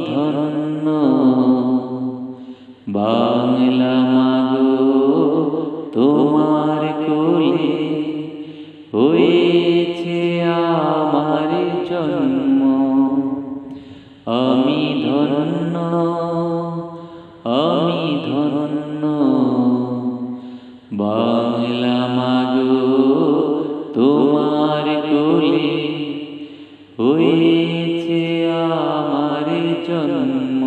ধন্য বাংলা মাগো তোমার কোলে হয়েছে আমার জন্ম। আমি ধন্য, আমি ধন্য বাংলা মাগো তোমার কোলে হয়েছে আমার জন্ম।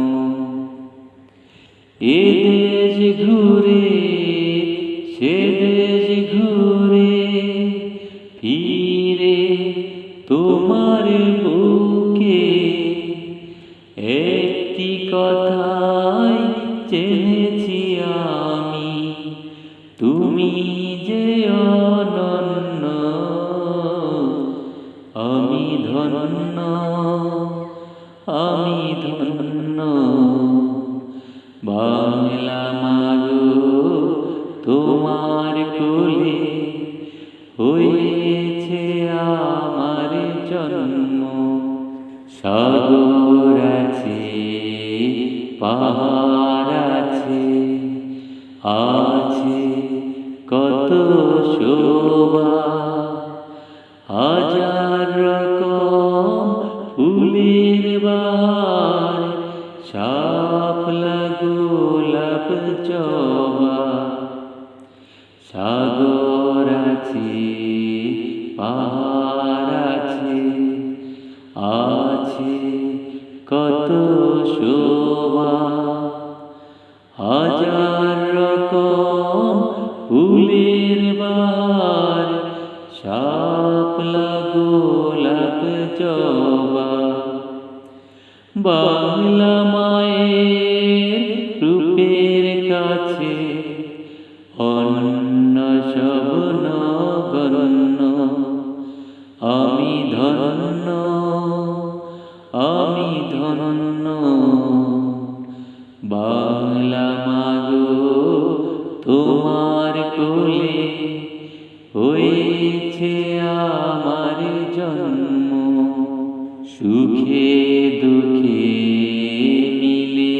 এ দেশ ঘুরে সে দেশ ঘুরে ফিরে তোমার বুকে একটি কথাই জেনেছি আমি, তুমি যে অনন্য। আমি ধন্য, আমি ধন্য বাংলা মাগো তোমার কোলে হয়েছে আমার জন্ম। সাগর আছে, পাহাড় আছে, আছে কত শোভা, হাজার রকম ফুলের বাহার, শাপলা গোলাপ জবা। সাগর আছে, পাহাড় আছে, আছে কত শোভা, হাজার রকম ফুলের বাহার, শাপলা গোলাপ জবা। বাংলা মায়ের রূপের কাছে অন্য সব নগণ্য। আমি ধন্য, আমি ধন্য বাংলা মাগো তোমার কোলে হয়েছে আমার জন্ম। সুখে দুঃখে মিলে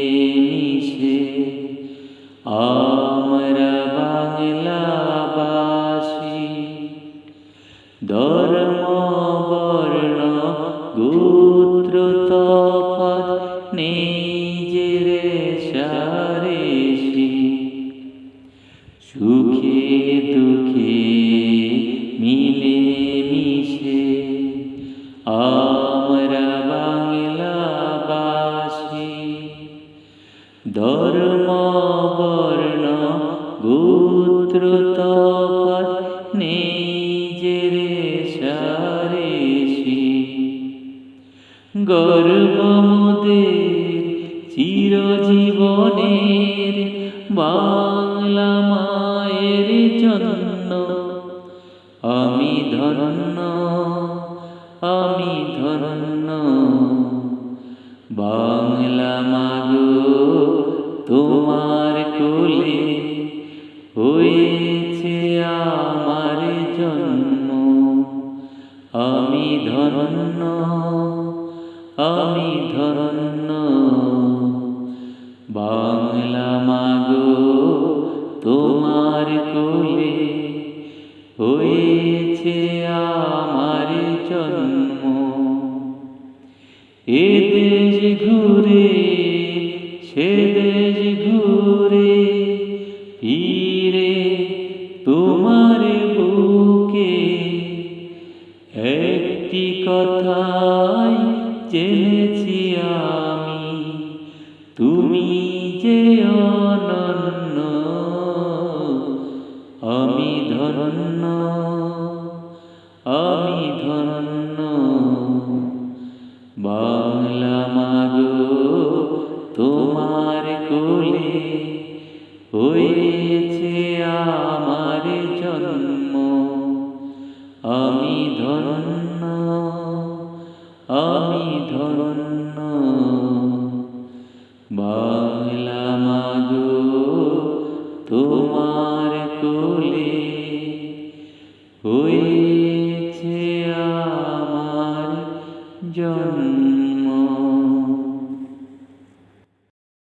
মিশে আমরা বাংলাবাসী, ধর্ম বর্ণ গোত্র তফাৎ নেই যে রেষারেষি। সুখে দুঃখে মিলে মিশে আমরা বাংলাবাসী, ধর্ম বর্ণ গোত্র তফাৎ নেই যে রেষারেষি। গর্ব মোদের চিরজীবনের বাংলা মায়ের জন্য। আমি ধন্য, আমি ধন্য বাংলা মাগো তোমার কোলে হয়েছে আমার জন্ম। আমি ধন্য, আমি ধন্য বাংলা মাগো তোমার কোলে হয়েছে আমার জন্ম। এ দেশ ঘুরে সে দেশ ঘুরে ফিরে তোমার বুকে একটি কথাই জেনেছি আমি, তুমি যে অনন্য। আমি ধন্য, আমি ধন্য বাংলা মাগো তোমার কোলে হয়েছে আমার জন্ম। আমি ধন্য, আমি ধন্য বাংলা মাগো তোমার কোলে হয়েছে আমার জন্ম।